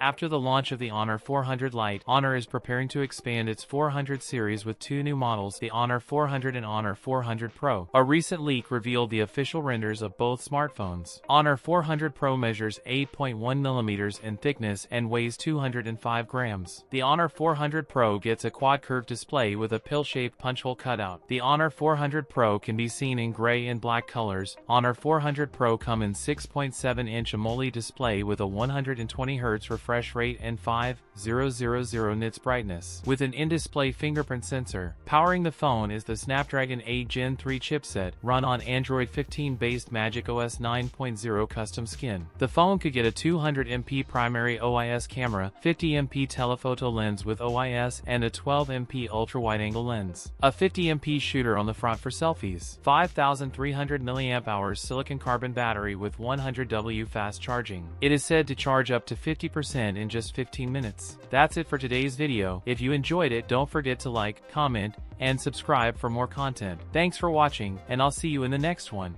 After the launch of the Honor 400 Lite, Honor is preparing to expand its 400 series with two new models, the Honor 400 and Honor 400 Pro. A recent leak revealed the official renders of both smartphones. Honor 400 Pro measures 8.1 mm in thickness and weighs 205 grams. The Honor 400 Pro gets a quad-curved display with a pill-shaped punch-hole cutout. The Honor 400 Pro can be seen in gray and black colors. Honor 400 Pro come in 6.7-inch AMOLED display with a 120 Hz refresh rate and 5000 nits brightness, with an in-display fingerprint sensor. Powering the phone is the Snapdragon 8 Gen 3 chipset, run on Android 15-based Magic OS 9.0 custom skin. The phone could get a 200MP primary OIS camera, 50MP telephoto lens with OIS, and a 12MP ultra-wide-angle lens. A 50MP shooter on the front for selfies. 5300 mAh silicon carbon battery with 100W fast charging. It is said to charge up to 50% in just 15 minutes. That's it for today's video. If you enjoyed it, don't forget to like, comment, and subscribe for more content. Thanks for watching, and I'll see you in the next one.